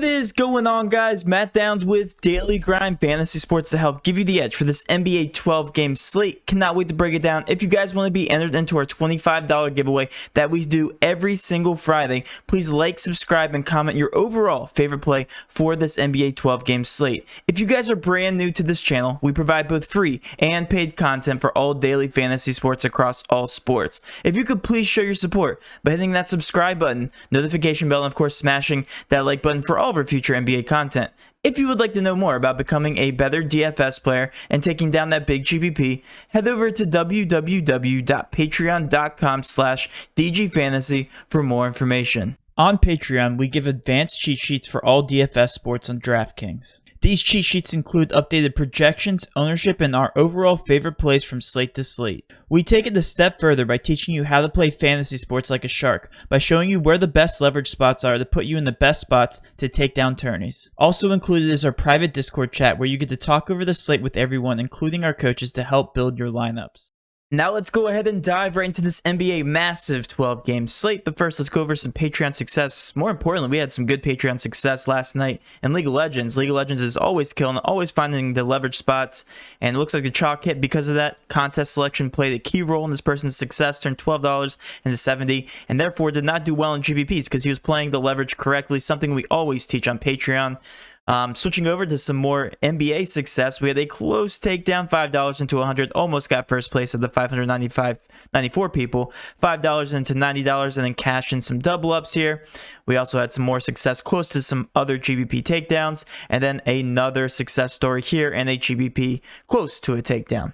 What is going on, guys? Matt Downs with Daily Grind Fantasy Sports to help give you the edge for this NBA 12-game slate. Cannot wait to break it down. If you guys want to be entered into our $25 giveaway that we do every single Friday, please like, subscribe, and comment your overall favorite play for this NBA 12-game slate. If you guys are brand new to this channel, we provide both free and paid content for all daily fantasy sports across all sports. If you could please show your support by hitting that subscribe button, notification bell, and of course smashing that like button for all of our future NBA content. If you would like to know more about becoming a better DFS player and taking down that big GPP, head over to www.patreon.com/DGFantasy for more information. On Patreon, we give advanced cheat sheets for all DFS sports on DraftKings. These cheat sheets include updated projections, ownership, and our overall favorite plays from slate to slate. We take it a step further by teaching you how to play fantasy sports like a shark, by showing you where the best leverage spots are to put you in the best spots to take down tourneys. Also included is our private Discord chat where you get to talk over the slate with everyone, including our coaches, to help build your lineups. Now let's go ahead and dive right into this NBA massive 12-game slate. But first, let's go over some Patreon success. More importantly, we had some good Patreon success last night in League of Legends. League of Legends is always killing, always finding the leverage spots. And it looks like the chalk hit because of that. Contest selection played a key role in this person's success, turned $12 into $70, and therefore did not do well in GPPs because he was playing the leverage correctly, something we always teach on Patreon. Switching over to some more NBA success, we had a close takedown, $5 into 100, almost got first place of the 94 people, $5 into $90, and then cashed in some double ups here. We also had some more success close to some other GBP takedowns, and then another success story here and a GBP close to a takedown.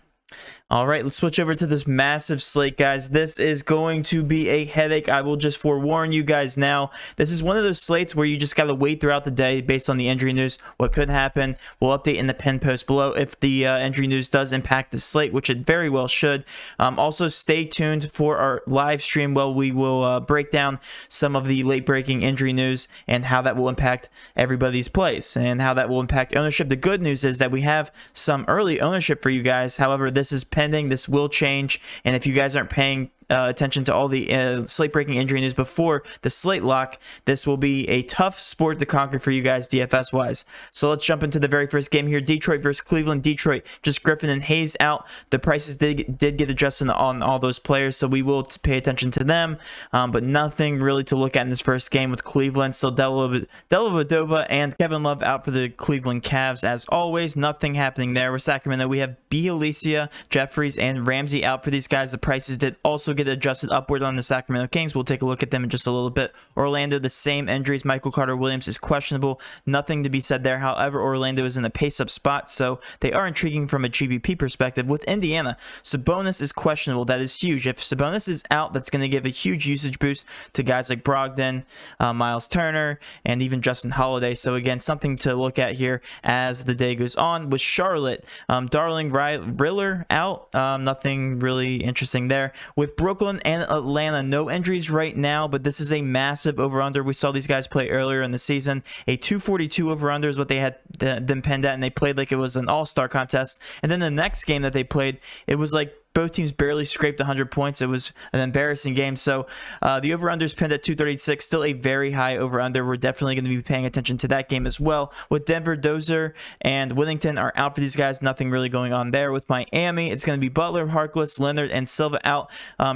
All right, let's switch over to this massive slate, guys. This is going to be a headache. I will just forewarn you guys now. This is one of those slates where you just got to wait throughout the day based on the injury news, what could happen. We'll update in the pin post below if the injury news does impact the slate, which it very well should. Also, stay tuned for our live stream where we will break down some of the late-breaking injury news and how that will impact everybody's plays and how that will impact ownership. The good news is that we have some early ownership for you guys. However, this is pending. This will change, and if you guys aren't paying attention to all the slate-breaking injury news before the slate lock, this will be a tough sport to conquer for you guys DFS-wise. So let's jump into the very first game here. Detroit versus Cleveland. Detroit, just Griffin and Hayes out. The prices did get adjusted on all those players, so we will pay attention to them, but nothing really to look at in this first game with Cleveland. Still Dellavedova and Kevin Love out for the Cleveland Cavs as always. Nothing happening there. With Sacramento, we have Bielitsa, Jeffries, and Ramsey out for these guys. The prices did also get adjusted upward on the Sacramento Kings. We'll take a look at them in just a little bit. Orlando, the same injuries. Michael Carter-Williams is questionable. Nothing to be said there. However, Orlando is in a pace-up spot, so they are intriguing from a GBP perspective. With Indiana, Sabonis is questionable. That is huge. If Sabonis is out, that's going to give a huge usage boost to guys like Brogdon, Miles Turner, and even Justin Holiday. So again, something to look at here as the day goes on. With Charlotte, Darling Riller out. Nothing really interesting there. With Brooklyn and Atlanta, no injuries right now, but this is a massive over-under. We saw these guys play earlier in the season. A 242 over-under is what they had them pinned at, and they played like it was an all-star contest. And then the next game that they played, it was like both teams barely scraped 100 points. It was an embarrassing game. So the over-under is pinned at 236. Still a very high over-under. We're definitely going to be paying attention to that game as well. With Denver, Dozier and Whittington are out for these guys. Nothing really going on there. With Miami, it's going to be Butler, Harkless, Leonard, and Silva out.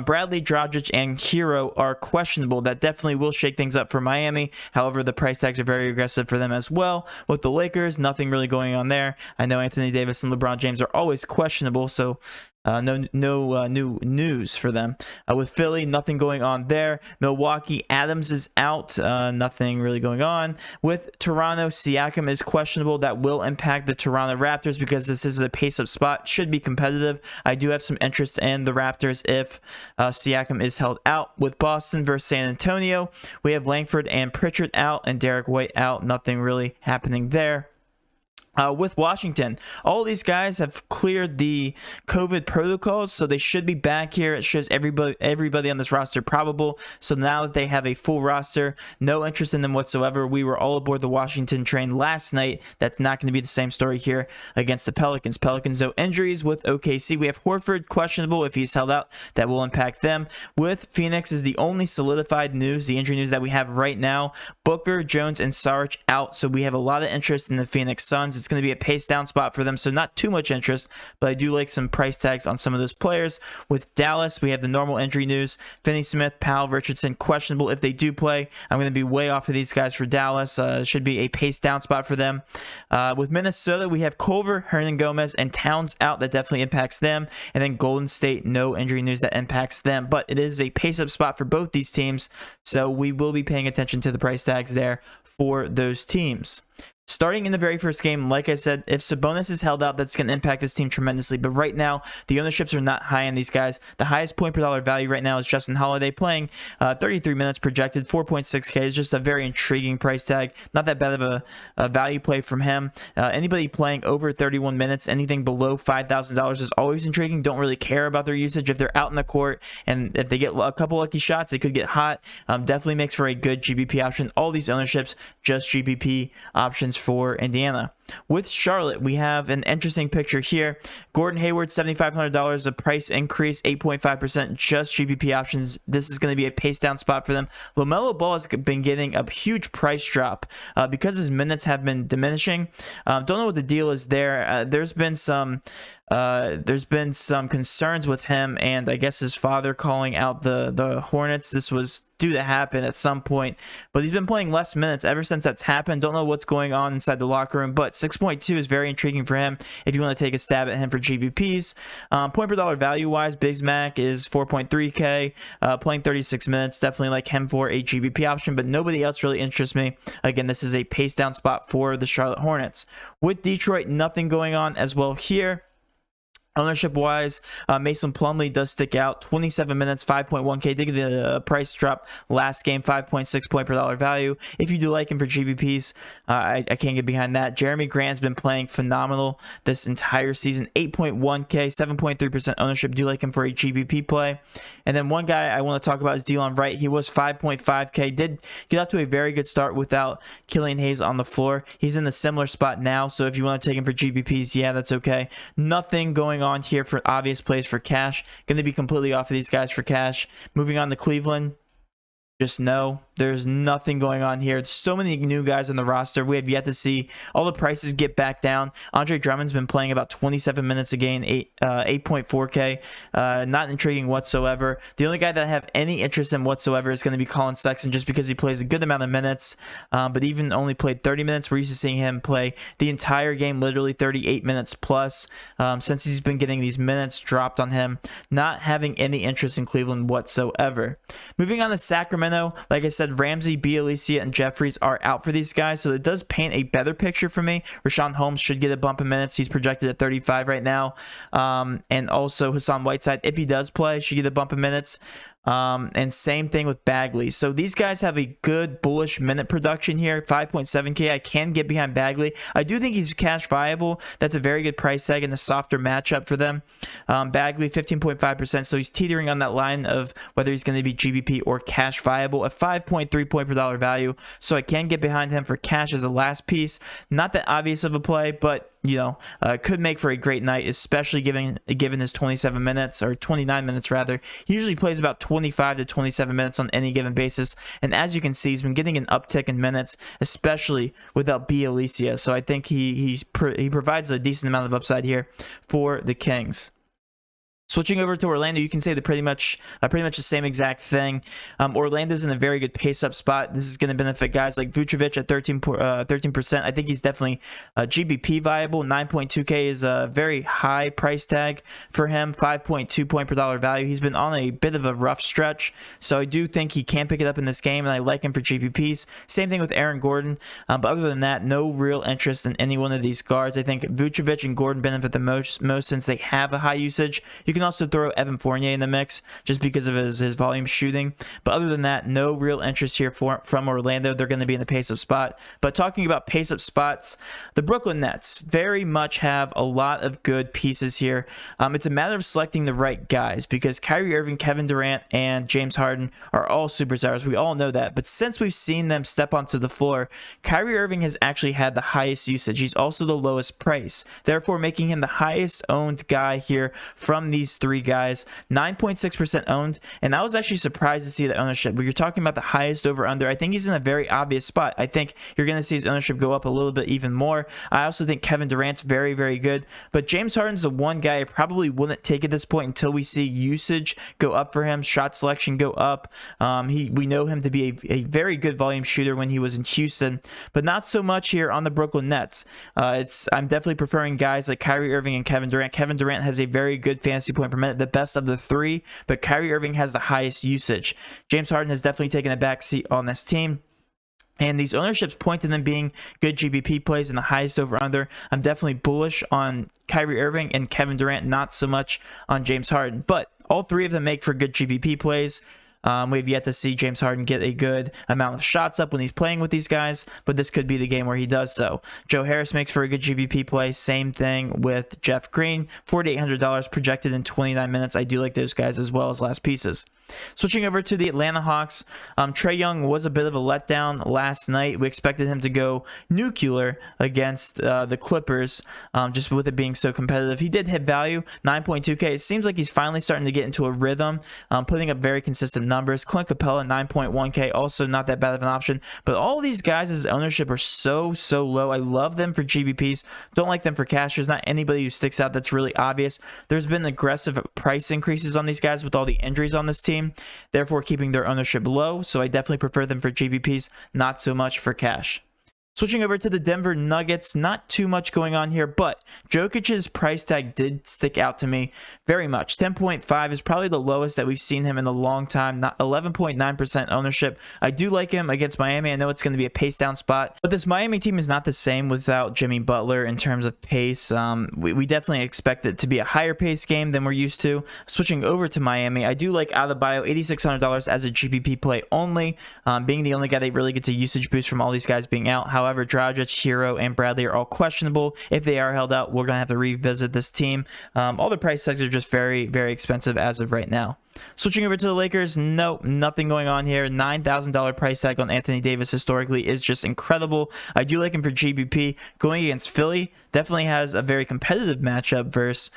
Bradley, Dragic, and Hero are questionable. That definitely will shake things up for Miami. However, the price tags are very aggressive for them as well. With the Lakers, nothing really going on there. I know Anthony Davis and LeBron James are always questionable, so no new news for them. With Philly, nothing going on there. Milwaukee, Adams is out. Nothing really going on. With Toronto, Siakam is questionable. That will impact the Toronto Raptors because this is a pace-up spot. Should be competitive. I do have some interest in the Raptors if Siakam is held out. With Boston versus San Antonio, we have Langford and Pritchard out and Derek White out. Nothing really happening there. With Washington, all these guys have cleared the COVID protocols, so they should be back here. It shows everybody on this roster probable. So now that they have a full roster, no interest in them whatsoever. We were all aboard the Washington train last night. That's not going to be the same story here against the Pelicans. Pelicans, no injuries with OKC. We have Horford questionable. If he's held out, that will impact them. With Phoenix is the only solidified news, the injury news that we have right now. Booker, Jones, and Saric out, so we have a lot of interest in the Phoenix Suns. It's going to be a pace down spot for them, so not too much interest, but I do like some price tags on some of those players. With Dallas, we have the normal injury news. Finney-Smith, Powell, Richardson, questionable. If they do play, I'm going to be way off of these guys for Dallas. Should be a pace down spot for them. With Minnesota, we have Culver, Hernan Gomez, and Towns out. That definitely impacts them. And then Golden State, no injury news that impacts them, but it is a pace up spot for both these teams, so we will be paying attention to the price tags there for those teams. Starting in the very first game, like I said, if Sabonis is held out, that's going to impact this team tremendously. But right now, the ownerships are not high on these guys. The highest point per dollar value right now is Justin Holiday playing 33 minutes projected, 4.6K. Is just a very intriguing price tag. Not that bad of a value play from him. Anybody playing over 31 minutes, anything below $5,000 is always intriguing. Don't really care about their usage. If they're out in the court and if they get a couple lucky shots, they could get hot. Definitely makes for a good GPP option. All these ownerships, just GPP options for Indiana. With Charlotte, we have an interesting picture here. Gordon Hayward, $7,500, a price increase, 8.5%, just GPP options. This is going to be a pace down spot for them. LaMelo Ball has been getting a huge price drop because his minutes have been diminishing. Don't know what the deal is there. There's been some concerns with him, and I guess his father calling out the Hornets. This was due to happen at some point, but he's been playing less minutes ever since that's happened. Don't know what's going on inside the locker room, but 6.2 is very intriguing for him if you want to take a stab at him for GPPs. Point per dollar value wise, Big Mac is 4.3K, playing 36 minutes. Definitely like him for a GPP option, but nobody else really interests me. Again, this is a pace down spot for the Charlotte Hornets. With Detroit, nothing going on as well here. Ownership wise, Mason Plumlee does stick out. 27 minutes, 5.1K. Did get a price drop last game, 5.6 point per dollar value. If you do like him for GPPs, I can't get behind that. Jeremy Grant's been playing phenomenal this entire season. 8.1K, 7.3% ownership. Do like him for a GPP play. And then one guy I want to talk about is Delon Wright. He was 5.5K. Did get out to a very good start without Killian Hayes on the floor. He's in a similar spot now, so if you want to take him for GPPs, yeah, that's okay. Nothing going on here for obvious plays for cash. Going to be completely off of these guys for cash. Moving on to Cleveland. Just no, there's nothing going on here. There's so many new guys on the roster. We have yet to see all the prices get back down. Andre Drummond's been playing about 27 minutes a game, 8.4K. Not intriguing whatsoever. The only guy that I have any interest in whatsoever is going to be Colin Sexton, just because he plays a good amount of minutes, but even only played 30 minutes. We're used to seeing him play the entire game, literally 38 minutes plus. Since he's been getting these minutes dropped on him, not having any interest in Cleveland whatsoever. Moving on to Sacramento. Like I said, Ramsey, Bjelica, and Jeffries are out for these guys, so it does paint a better picture for me. Rashawn Holmes should get a bump in minutes. He's projected at 35 right now. And also Hassan Whiteside, if he does play, should get a bump in minutes. And same thing with Bagley. So these guys have a good bullish minute production here, 5.7K. I can get behind Bagley. I do think he's cash viable. That's a very good price tag and a softer matchup for them. Bagley 15.5%, so he's teetering on that line of whether he's going to be GBP or cash viable. A 5.3 point per dollar value, so I can get behind him for cash as a last piece. Not that obvious of a play, but you know, could make for a great night, especially given his 27 minutes, or 29 minutes rather. He usually plays about 25 to 27 minutes on any given basis, and as you can see, he's been getting an uptick in minutes, especially without Bjelica. So I think he provides a decent amount of upside here for the Kings. Switching over to Orlando, you can say pretty much the same exact thing. Orlando's in a very good pace-up spot. This is going to benefit guys like Vucevic at 13%. I think he's definitely GBP viable. 9.2K is a very high price tag for him. 5.2 point per dollar value. He's been on a bit of a rough stretch, so I do think he can pick it up in this game, and I like him for GPPs. Same thing with Aaron Gordon, but other than that, no real interest in any one of these guards. I think Vucevic and Gordon benefit the most since they have a high usage. You can can also throw Evan Fournier in the mix just because of his volume shooting. But other than that, no real interest here from Orlando. They're going to be in the pace-up spot. But talking about pace-up spots, the Brooklyn Nets very much have a lot of good pieces here. It's a matter of selecting the right guys because Kyrie Irving, Kevin Durant, and James Harden are all superstars. We all know that. But since we've seen them step onto the floor, Kyrie Irving has actually had the highest usage. He's also the lowest price, therefore making him the highest owned guy here from these three guys. 9.6% owned, and I was actually surprised to see the ownership. When you're talking about the highest over-under, I think he's in a very obvious spot. I think you're going to see his ownership go up a little bit even more. I also think Kevin Durant's very, very good, but James Harden's the one guy I probably wouldn't take at this point until we see usage go up for him, shot selection go up. We know him to be a very good volume shooter when he was in Houston, but not so much here on the Brooklyn Nets. I'm definitely preferring guys like Kyrie Irving and Kevin Durant. Kevin Durant has a very good fantasy point per minute, the best of the three, but Kyrie Irving has the highest usage. James Harden has definitely taken a backseat on this team. And these ownerships point to them being good GPP plays and the highest over-under. I'm definitely bullish on Kyrie Irving and Kevin Durant, not so much on James Harden. But all three of them make for good GPP plays. We've yet to see James Harden get a good amount of shots up when he's playing with these guys, but this could be the game where he does so. Joe Harris makes for a good GPP play. Same thing with Jeff Green. $4,800 projected in 29 minutes. I do like those guys as well as last pieces. Switching over to the Atlanta Hawks, Trae Young was a bit of a letdown last night. We expected him to go nuclear against the Clippers, just with it being so competitive. He did hit value, 9.2K. It seems like he's finally starting to get into a rhythm, putting up very consistent numbers. Clint Capella, 9.1K, also not that bad of an option. But all these guys' ownership are so low. I love them for GPPs. Don't like them for cash. There's not anybody who sticks out that's really obvious. There's been aggressive price increases on these guys with all the injuries on this team, therefore keeping their ownership low. So I definitely prefer them for GPPs, not so much for cash. Switching over to the Denver Nuggets, not too much going on here, but Jokic's price tag did stick out to me very much. 10.5 is probably the lowest that we've seen him in a long time. Not 11.9% ownership. I do like him against Miami. I know it's going to be a pace down spot, but this Miami team is not the same without Jimmy Butler in terms of pace. We definitely expect it to be a higher pace game than we're used to. Switching over to Miami, I do like Adebayo, $8,600 as a GPP play only, being the only guy that really gets a usage boost from all these guys being out. However, Dragic, Hero, and Bradley are all questionable. If they are held out, we're going to have to revisit this team. All the price tags are just very, very expensive as of right now. Switching over to the Lakers, nope, nothing going on here. $9,000 price tag on Anthony Davis historically is just incredible. I do like him for GPP. Going against Philly, definitely has a very competitive matchup versus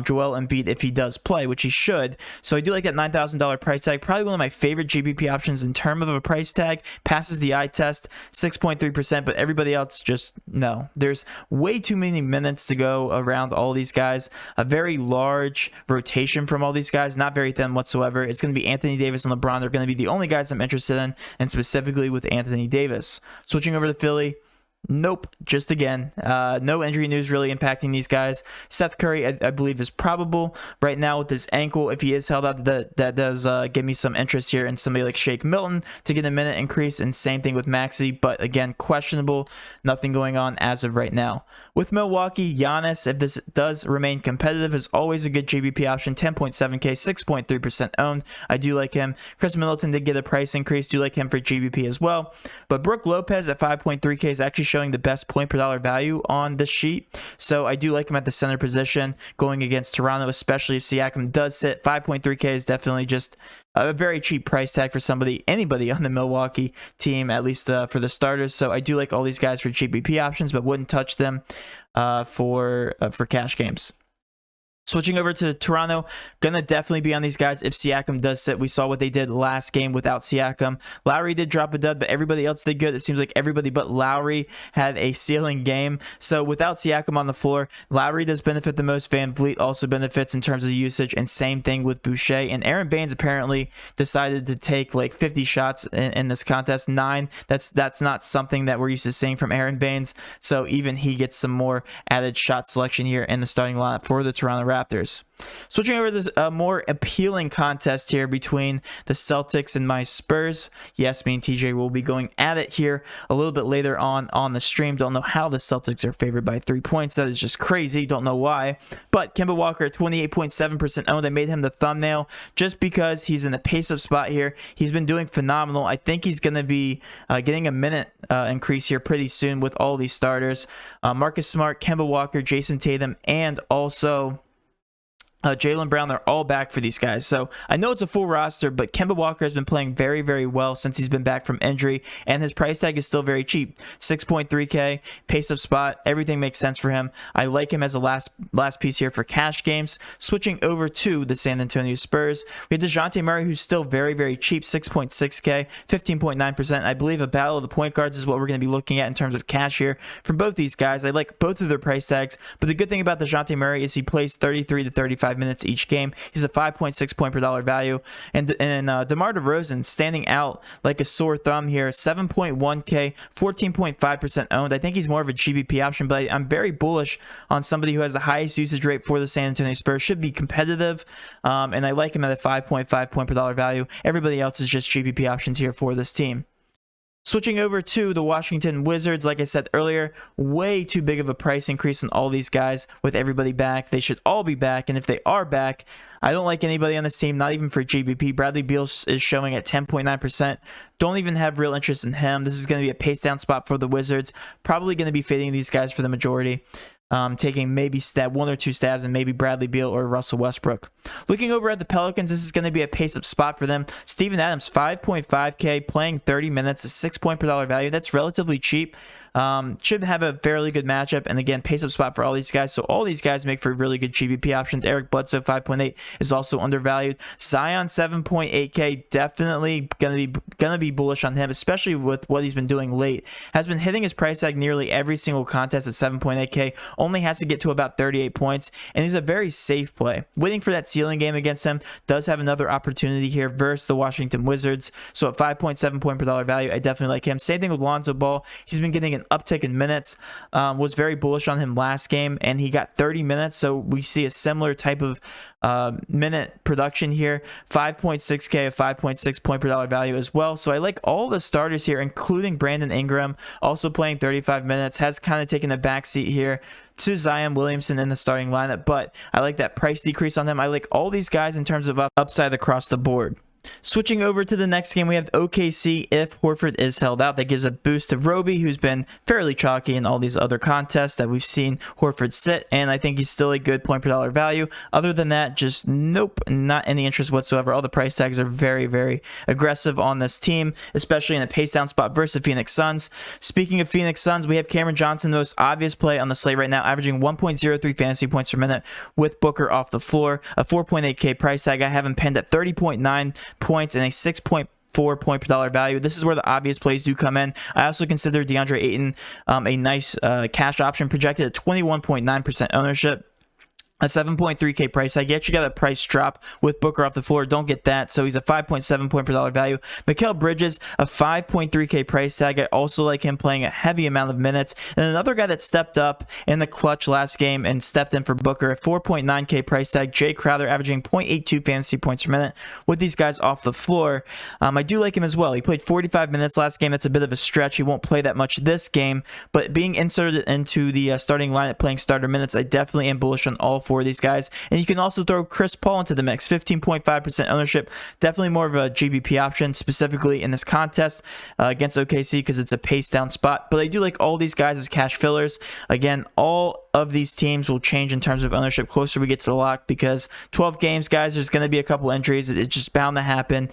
Joel Embiid if he does play, which he should. So I do like that $9,000 price tag. Probably one of my favorite GPP options in terms of a price tag. Passes the eye test, 6.3%, but everybody else just no. There's way too many minutes to go around all these guys. A very large rotation from all these guys, not very thin whatsoever. It's going to be Anthony Davis and LeBron. They're going to be the only guys I'm interested in, and specifically with Anthony Davis. Switching over to Philly, nope, just again, no injury news really impacting these guys. Seth Curry, I believe, is probable right now with his ankle. If he is held out, that does give me some interest here in somebody like Shake Milton to get a minute increase, and same thing with Maxey, but again, questionable. Nothing going on as of right now. With Milwaukee, Giannis, if this does remain competitive, is always a good GBP option. 10.7K, 6.3% owned. I do like him. Chris Middleton did get a price increase. Do like him for GBP as well. But Brook Lopez at 5.3K is actually showing the best point per dollar value on this sheet. So I do like him at the center position going against Toronto, especially if Siakam does sit. 5.3K is definitely just a very cheap price tag for anybody on the Milwaukee team, at least for the starters. So I do like all these guys for GPP options, but wouldn't touch them for cash games. Switching over to Toronto, gonna definitely be on these guys if Siakam does sit. We saw what they did last game without Siakam. Lowry did drop a dud, but everybody else did good. It seems like everybody but Lowry had a ceiling game. So without Siakam on the floor, Lowry does benefit the most. Van Vliet also benefits in terms of usage, and same thing with Boucher. And Aaron Baines apparently decided to take like 50 shots in this contest. 9. That's not something that we're used to seeing from Aaron Baines. So even he gets some more added shot selection here in the starting lineup for the Toronto Raptors. Raptors. Switching over to this more appealing contest here between the Celtics and my Spurs. Yes, me and TJ will be going at it here a little bit later on the stream. Don't know how the Celtics are favored by 3 points. That is just crazy. Don't know why. But Kemba Walker, 28.7% owned. I made him the thumbnail just because he's in a pace-up spot here. He's been doing phenomenal. I think he's going to be getting a minute increase here pretty soon with all these starters. Marcus Smart, Kemba Walker, Jason Tatum, and also Jaylen Brown, they're all back for these guys. So I know it's a full roster, but Kemba Walker has been playing very, very well since he's been back from injury, and his price tag is still very cheap. 6.3K, pace of spot, everything makes sense for him. I like him as a last piece here for cash games. Switching over to the San Antonio Spurs, we have DeJounte Murray, who's still very, very cheap, 6.6K, 15.9%. I believe a battle of the point guards is what we're going to be looking at in terms of cash here from both these guys. I like both of their price tags, but the good thing about DeJounte Murray is he plays 33 to 35 minutes each game. He's a 5.6 point per dollar value. And DeMar DeRozan standing out like a sore thumb here. 7.1K, 14.5% owned. I think he's more of a GPP option, but I'm very bullish on somebody who has the highest usage rate for the San Antonio Spurs. Should be competitive, and I like him at a 5.5 point per dollar value. Everybody else is just GPP options here for this team. Switching over to the Washington Wizards, like I said earlier, way too big of a price increase on all these guys with everybody back. They should all be back, and if they are back, I don't like anybody on this team, not even for GPP. Bradley Beal is showing at 10.9%. Don't even have real interest in him. This is going to be a pace down spot for the Wizards. Probably going to be fading these guys for the majority. Taking maybe one or two stabs and maybe Bradley Beal or Russell Westbrook. Looking over at the Pelicans, this is going to be a pace-up spot for them. Steven Adams, 5.5K, playing 30 minutes, a 6 point per dollar value. That's relatively cheap. Should have a fairly good matchup, and again, pace-up spot for all these guys. So all these guys make for really good GPP options. Eric Bledsoe, 5.8, is also undervalued. Zion, 7.8K, definitely gonna be bullish on him, especially with what he's been doing late. Has been hitting his price tag nearly every single contest at 7.8K. Only has to get to about 38 points, and he's a very safe play. Waiting for that ceiling game against him. Does have another opportunity here versus the Washington Wizards. So at 5.7 point per dollar value, I definitely like him. Same thing with Lonzo Ball. He's been getting an uptick in minutes. Was very bullish on him last game, and he got 30 minutes. So we see a similar type of minute production here. 5.6K, a 5.6 point per dollar value as well. So I like all the starters here, including Brandon Ingram, also playing 35 minutes. Has kind of taken a backseat here to Zion Williamson in the starting lineup, but I like that price decrease on them. I like all these guys in terms of upside across the board. Switching over to the next game, we have OKC. If Horford is held out, that gives a boost to Roby, who's been fairly chalky in all these other contests that we've seen Horford sit, and I think he's still a good point per dollar value. Other than that, just nope, not any interest whatsoever. All the price tags are very, very aggressive on this team, especially in a pace down spot versus the Phoenix Suns. Speaking of Phoenix Suns, we have Cameron Johnson, the most obvious play on the slate right now, averaging 1.03 fantasy points per minute with Booker off the floor. A 4.8K price tag. I have him pinned at 30.9 points and a 6.4 point per dollar value. This is where the obvious plays do come in. I also consider DeAndre Ayton a nice cash option, projected at 21.9% ownership. A 7.3K price tag. You actually got a price drop with Booker off the floor. Don't get that. So he's a 5.7 point per dollar value. Mikal Bridges, a 5.3K price tag. I also like him playing a heavy amount of minutes. And another guy that stepped up in the clutch last game and stepped in for Booker, a 4.9K price tag. Jay Crowder, averaging 0.82 fantasy points per minute with these guys off the floor. I do like him as well. He played 45 minutes last game. That's a bit of a stretch. He won't play that much this game, but being inserted into the starting lineup, playing starter minutes, I definitely am bullish on all four of these guys. And you can also throw Chris Paul into the mix. 15.5% ownership. Definitely more of a GPP option, specifically in this contest against OKC, because it's a pace down spot. But I do like all these guys as cash fillers. Again, all of these teams will change in terms of ownership closer we get to the lock, because 12 games, guys, there's going to be a couple injuries. It's just bound to happen.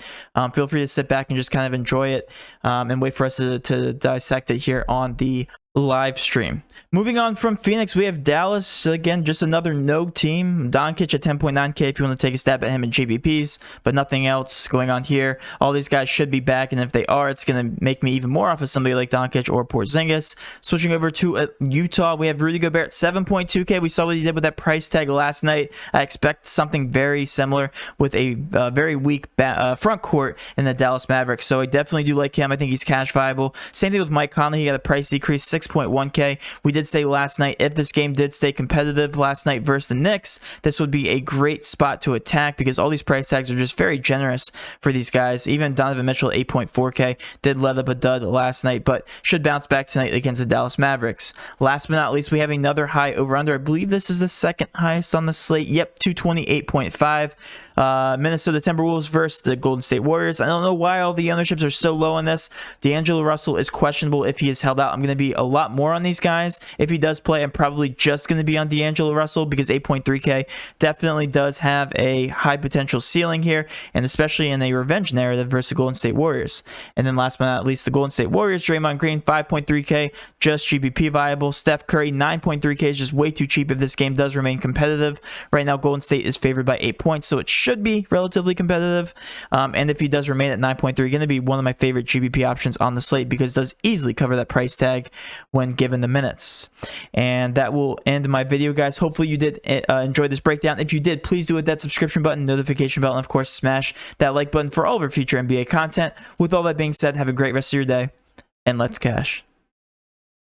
Feel free to sit back and just kind of enjoy it and wait for us to dissect it here on the live stream. Moving on from Phoenix, we have Dallas. Again, just another no team. Doncic at 10.9K if you want to take a stab at him in GPPs, but nothing else going on here. All these guys should be back, and if they are, it's going to make me even more off of somebody like Doncic or Porzingis. Switching over to Utah, we have Rudy Gobert at 7.2K. We saw what he did with that price tag last night. I expect something very similar with a very weak front court in the Dallas Mavericks. So I definitely do like him. I think he's cash viable. Same thing with Mike Conley. He got a price decrease, 6.1K. We did say last night, if this game did stay competitive last night versus the Knicks, this would be a great spot to attack because all these price tags are just very generous for these guys. Even Donovan Mitchell, 8.4K, did let up a dud last night, but should bounce back tonight against the Dallas Mavericks. Last but not least, we have another high over-under. I believe this is the second highest on the slate. Yep, 228.5. Minnesota Timberwolves versus the Golden State Warriors. I don't know why all the ownerships are so low on this. D'Angelo Russell is questionable if he is held out. I'm going to be a lot more on these guys. If he does play, I'm probably just going to be on D'Angelo Russell because 8.3K definitely does have a high potential ceiling here, and especially in a revenge narrative versus the Golden State Warriors. And then last but not least, the Golden State Warriors, Draymond Green, 5.3K, just GPP viable. Steph Curry, 9.3K is just way too cheap if this game does remain competitive. Right now, Golden State is favored by 8 points, so it should be relatively competitive. And if he does remain at 9.3, going to be one of my favorite GPP options on the slate because it does easily cover that price tag when given the minutes. And that will end my video, guys. Hopefully you did enjoy this breakdown. If you did, please do hit that subscription button, notification bell, and of course smash that like button for all of our future NBA content. With all that being said, have a great rest of your day, and let's cash.